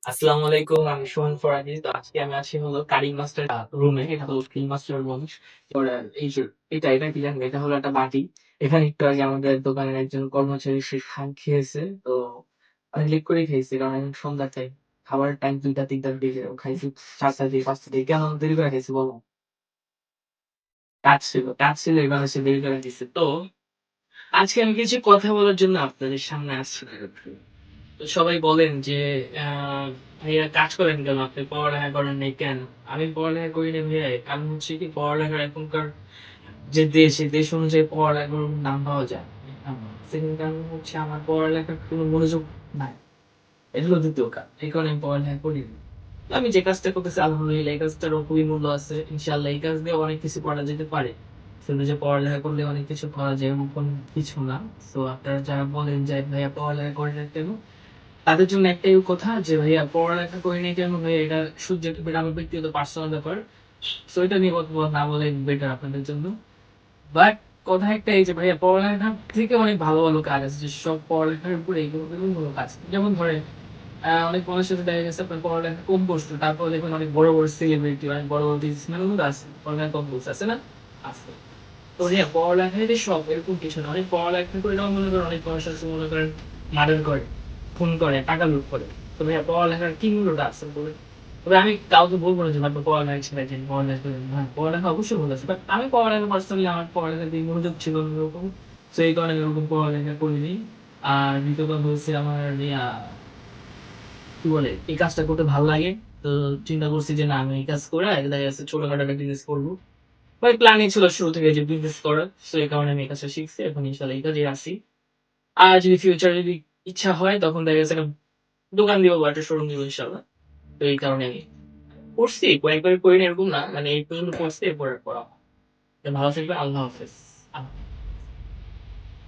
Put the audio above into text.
আসসালামু আলাইকুম। আমি সোহান ফরাজি। তো আজকে আমি আছি হলো কারিম মাস্টার রুমে। এটা হলো ফিল্ম মাস্টার রুম। ওরা এই যে এটা কি জানেন? এটা হলো একটা বাটি। এখানে একটু আগে আমাদের দোকানের একজন কর্মচারী সে খেয়েছে। তো অনেক লেট করেই খেয়েছি। কারণ এখন সন্ধ্যা টাইম। খাবারের টাইম ২টা ৩টার দিকে খাইছি ৪টার দিকে ৫টার দিকে। কেন দেরি করে খাইছি বলো? কাজ ছিল এই কারণে সে দেরি করে দিছে। তো আজকে আমি কিছু কথা বলার জন্য আপনাদের সামনে আসছি। তো সবাই বলেন যে ভাইয়া কাজ করেন কেন? আপনি পড়ালেখা করেন নাই কেন? আমি পড়ালেখা করি নাই ভাইয়া। কারণ হচ্ছে কি পড়ালেখার এখনকার যে দেশ, এই দেশ অনুযায়ী পড়ালেখার নাম পাওয়া যায়। সেকেন্ড কারণ হচ্ছে আমার পড়ালেখার কোনো মনোযোগ নাই। এটা হলো ২য় কারণ। এই কারণে আমি পড়ালেখা করিনি। তো আমি যে কাজটা করতেছি আলহামদুলিল্লাহ এই কাজটারও খুবই মূল্য আছে। ইনশাআল্লাহ এই কাজ দিয়ে অনেক কিছু করা যেতে পারে। শুধু যে পড়ালেখা করলে অনেক কিছু করা যায় এমন কোনো কিছু না। সো আপনারা যারা বলেন যে ভাইয়া পড়ালেখা করেন না কেন? তাদের জন্য একটাই কথা যে ভাইয়া পড়ালেখা করিনি কেন ভাইয়া এটা subjective এটা আমার ব্যক্তিগত পার্সোনাল ব্যাপার। সো এটা নিয়ে কথা না বলাই বেটার আপনাদের জন্য। বাট কথা একটাই যে ভাইয়া পড়ালেখার থেকে অনেক ভালো, ভালো কাজ আছে। যেসব পড়ালেখার উপরে এগুলো ভালো কাজ। যেমন ধরেন অনেক মানুষের সাথে দেখা গেছে আপনার পড়ালেখা কম করছে। তারপরে দেখবেন অনেক বড়, বড় সেলিব্রিটি অনেক বড়, বড় বিজনেসম্যান গুলো আছে। পড়ালেখা কম করছে, আছে না? আছে। তো হ্যাঁ, পড়ালেখাই যে সব এরকম কিছু না। অনেক পড়ালেখা করে এটাও মনে করেন অনেক মানুষ আছে মনে করেন মার্ডার করে, খুন করে, টাকা লুট করে। তো ভাইয়া পড়ালেখার কি মূল্যটা আছে বলেন? তবে আমি কাউকে বলব না যে ভাই পড়ালেখা ছেড়ে দিন, পড়ালেখা করেন। হ্যাঁ, পড়ালেখা অবশ্যই ভালো আছে। বাট আমি পড়ালেখা পার্সোনালি আমার পড়ালেখার দিকে মনোযোগ ছিল না ওরকম। সো এই কারণে আমি ওরকম পড়ালেখা করিনি। আর দ্বিতীয় কথা হচ্ছে আমার কি বলে এই কাজটা করতে ভালো লাগে। তো চিন্তা করছি যে না আমি এই কাজ করে দেখা যাচ্ছে ছোটখাটো একটা বিজনেস করবো। ভাই প্ল্যানই ছিল শুরু থেকে যে বিজনেস করার। সো এই কারণে আমি এই কাজটা শিখছি। এখন ইনশাআল্লাহ এই কাজেই আছি। আর যদি ফিউচারে যদি ইচ্ছা হয় তখন দেখা গেছে একটা দোকান দিব বা একটা শোরুম দিব ইনশাআল্লাহ। তো এই কারণে আমি করছি। কয়েকবার করিনি এরকম না। মানে এই পর্যন্ত করছি এরপর আর করা হয় না। তো ভালো থাকবেন। আল্লাহ হাফেজ।